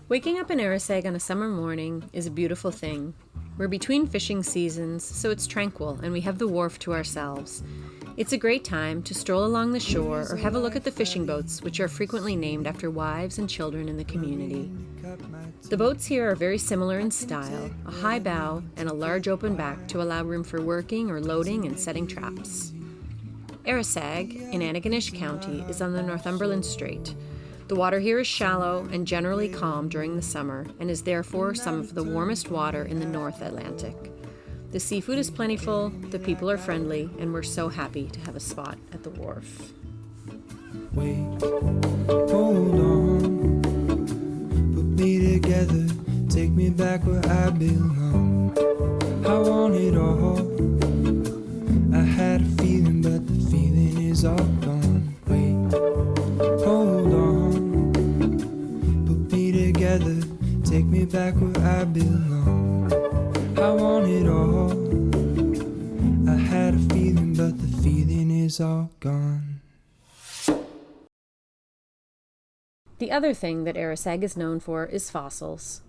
Waking up in Arisaig on a summer morning is a beautiful thing. We're between fishing seasons, so it's tranquil and we have the wharf to ourselves. It's a great time to stroll along the shore or have a look at the fishing boats, which are frequently named after wives and children in the community. The boats here are very similar in style, a high bow and a large open back to allow room for working or loading and setting traps. Arisaig, in Antigonish County, is on the Northumberland Strait. The water here is shallow and generally calm during the summer and is therefore some of the warmest water in the North Atlantic. The seafood is plentiful, the people are friendly, and we're so happy to have a spot at the wharf. Wait, hold on, put me together, take me back where I belong. I want it all, I had a feeling but the feeling is all gone. Wait, hold on, put me together, take me back where I belong. I want it all, I had a feeling but the feeling is all gone. The other thing that Arisaig is known for is fossils.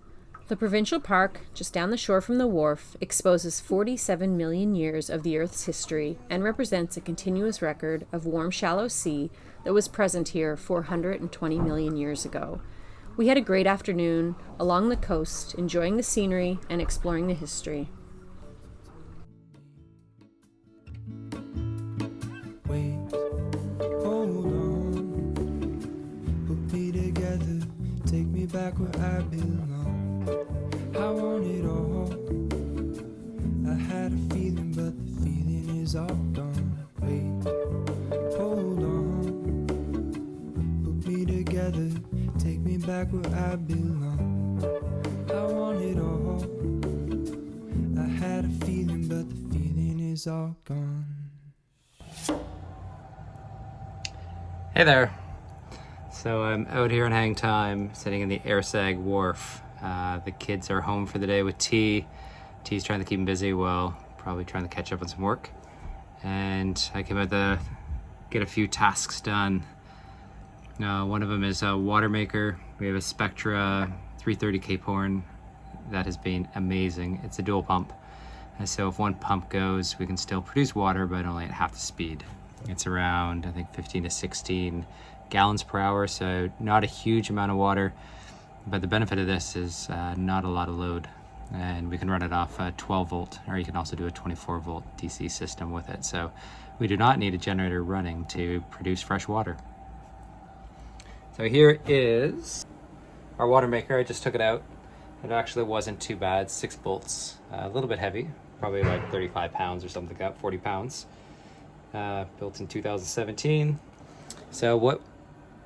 The provincial park, just down the shore from the wharf, exposes 47 million years of the Earth's history and represents a continuous record of warm, shallow sea that was present here 420 million years ago. We had a great afternoon along the coast, enjoying the scenery and exploring the history. Wait, hold on, put me together, take me back where I belong. I want it all, I had a feeling but the feeling is all gone. Wait, hold on, put me together, take me back where I belong. I want it all, I had a feeling but the feeling is all gone. Hey there. So I'm out here in Hangtime, sitting in the Arisaig wharf. The kids are home for the day with T. T's trying to keep him busy while probably trying to catch up on some work. And I came out to get a few tasks done. One of them is a Watermaker. We have a Spectra 330 Cape Horn that has been amazing. It's a dual pump. And so if one pump goes, we can still produce water, but only at half the speed. It's around, I think, 15 to 16 gallons per hour, so not a huge amount of water. But the benefit of this is not a lot of load. And we can run it off a 12 volt, or you can also do a 24 volt DC system with it. So we do not need a generator running to produce fresh water. So here is our water maker. I just took it out. It actually wasn't too bad. 6 bolts, a little bit heavy, probably like 35 pounds or something like that, 40 pounds. Built in 2017. So what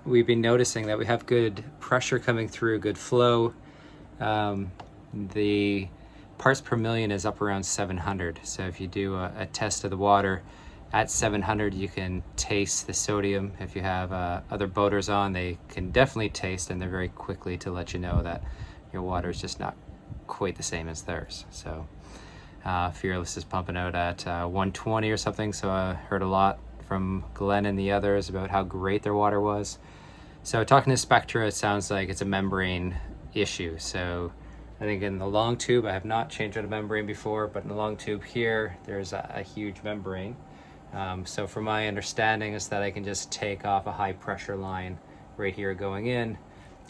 we've been noticing that we have good pressure coming through, good flow. The parts per million is up around 700. So if you do a test of the water at 700, you can taste the sodium. If you have other boaters on, they can definitely taste, and they're very quickly to let you know that your water is just not quite the same as theirs. So Fearless is pumping out at 120 or something. So I heard a lot from Glenn and the others about how great their water was. So talking to Spectra, it sounds like it's a membrane issue. So I think in the long tube, I have not changed out a membrane before, but in the long tube here, there's a huge membrane. So from my understanding is that I can just take off a high pressure line right here going in,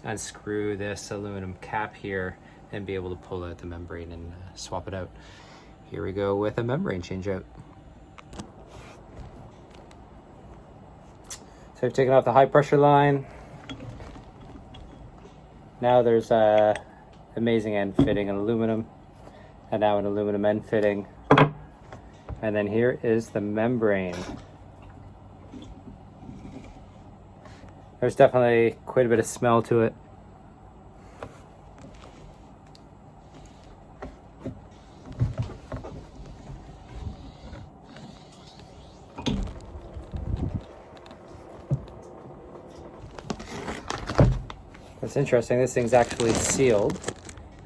unscrew this aluminum cap here, and be able to pull out the membrane and swap it out. Here we go with a membrane change out. So I've taken off the high pressure line. Now there's a amazing end fitting in aluminum, and now an aluminum end fitting. And then here is the membrane. There's definitely quite a bit of smell to it. It's interesting, this thing's actually sealed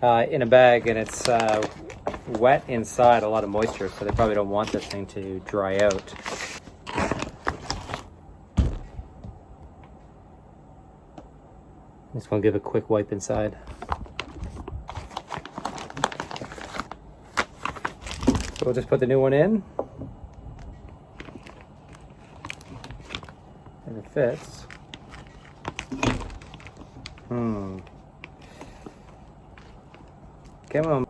in a bag, and it's wet inside, a lot of moisture, so they probably don't want this thing to dry out. Just want to give a quick wipe inside. So we'll just put the new one in. And it fits. Come on.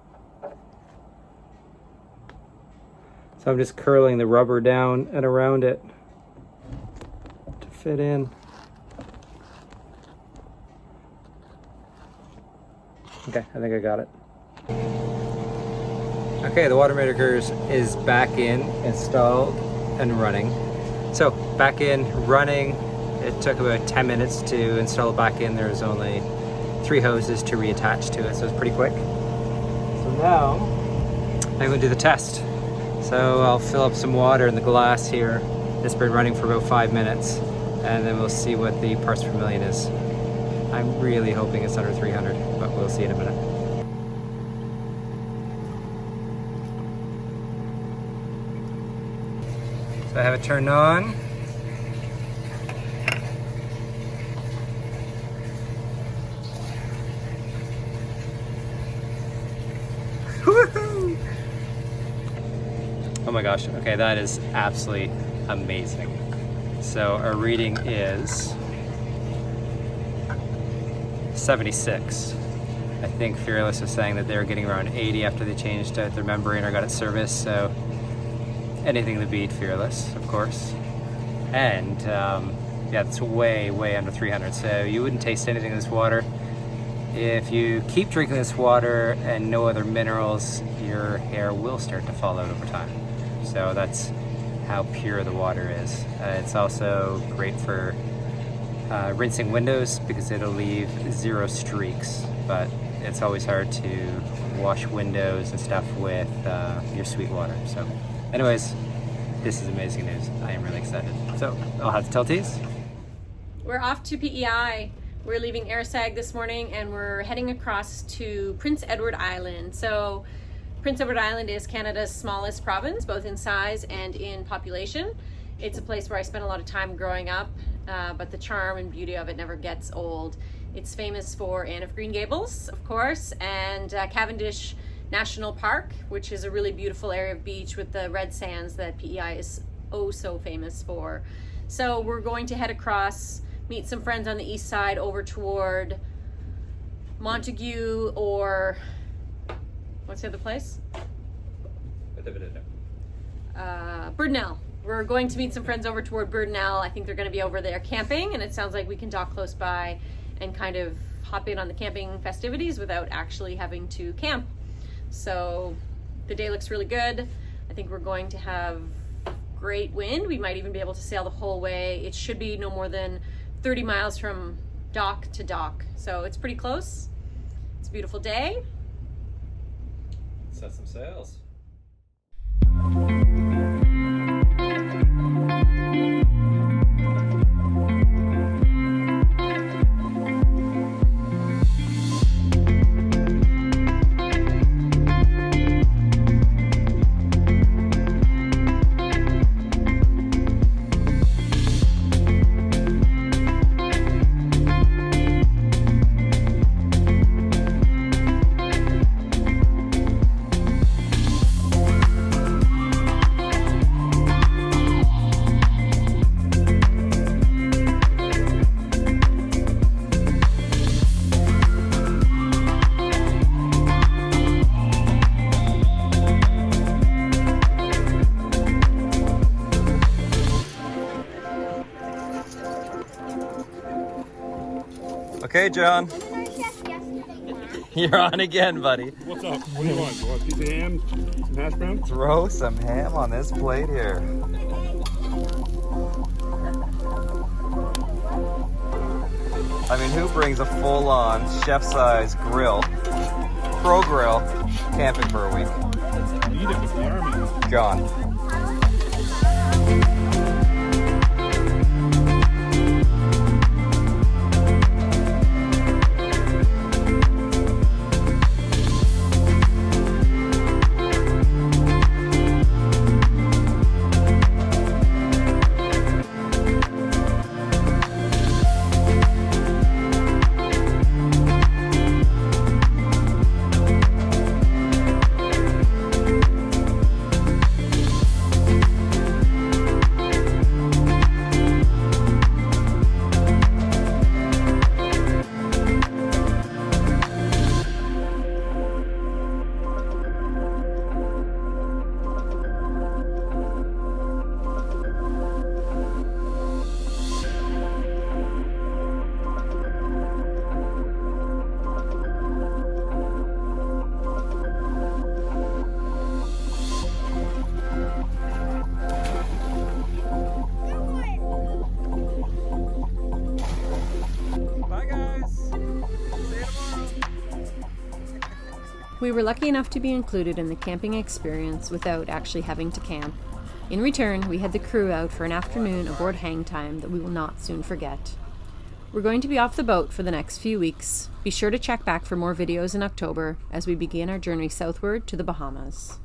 So I'm just curling the rubber down and around it to fit in. Okay, I think I got it. Okay, the Watermaker is back in, installed and running. So back in, running. It took about 10 minutes to install it back in. There's only 3 hoses to reattach to it, so it's pretty quick. So now I'm going to do the test. So I'll fill up some water in the glass here. It's been running for about 5 minutes, and then we'll see what the parts per million is. I'm really hoping it's under 300, but we'll see in a minute. So I have it turned on. Woohoo! Oh my gosh, okay, that is absolutely amazing. So our reading is 76. I think Fearless was saying that they were getting around 80 after they changed out their membrane or got it serviced, so anything to beat Fearless, of course. And yeah, it's way, way under 300, so you wouldn't taste anything in this water. If you keep drinking this water and no other minerals, your hair will start to fall out over time. So that's how pure the water is. It's also great for rinsing windows because it'll leave 0 streaks, but it's always hard to wash windows and stuff with your sweet water. So anyways, this is amazing news. I am really excited. So I'll have to tell Tees. We're off to PEI. We're leaving Arisaig this morning and we're heading across to Prince Edward Island. So Prince Edward Island is Canada's smallest province, both in size and in population. It's a place where I spent a lot of time growing up, but the charm and beauty of it never gets old. It's famous for Anne of Green Gables, of course, and Cavendish National Park, which is a really beautiful area of beach with the red sands that PEI is oh so famous for. So we're going to head across, meet some friends on the east side over toward Montague, or what's the other place? Brudanell. We're going to meet some friends over toward Brudanell. I think they're going to be over there camping, and it sounds like we can dock close by and kind of hop in on the camping festivities without actually having to camp. So the day looks really good. I think we're going to have great wind. We might even be able to sail the whole way. It should be no more than 30 miles from dock to dock. So it's pretty close. It's a beautiful day. Set some sails. Okay, John. You're on again, buddy. What's up? What do you want? You want a piece of ham? Some hash browns? Throw some ham on this plate here. I mean, who brings a full-on chef-size grill, pro grill, camping for a week? Need it with the army. John. We were lucky enough to be included in the camping experience without actually having to camp. In return, we had the crew out for an afternoon aboard Hangtime that we will not soon forget. We're going to be off the boat for the next few weeks. Be sure to check back for more videos in October as we begin our journey southward to the Bahamas.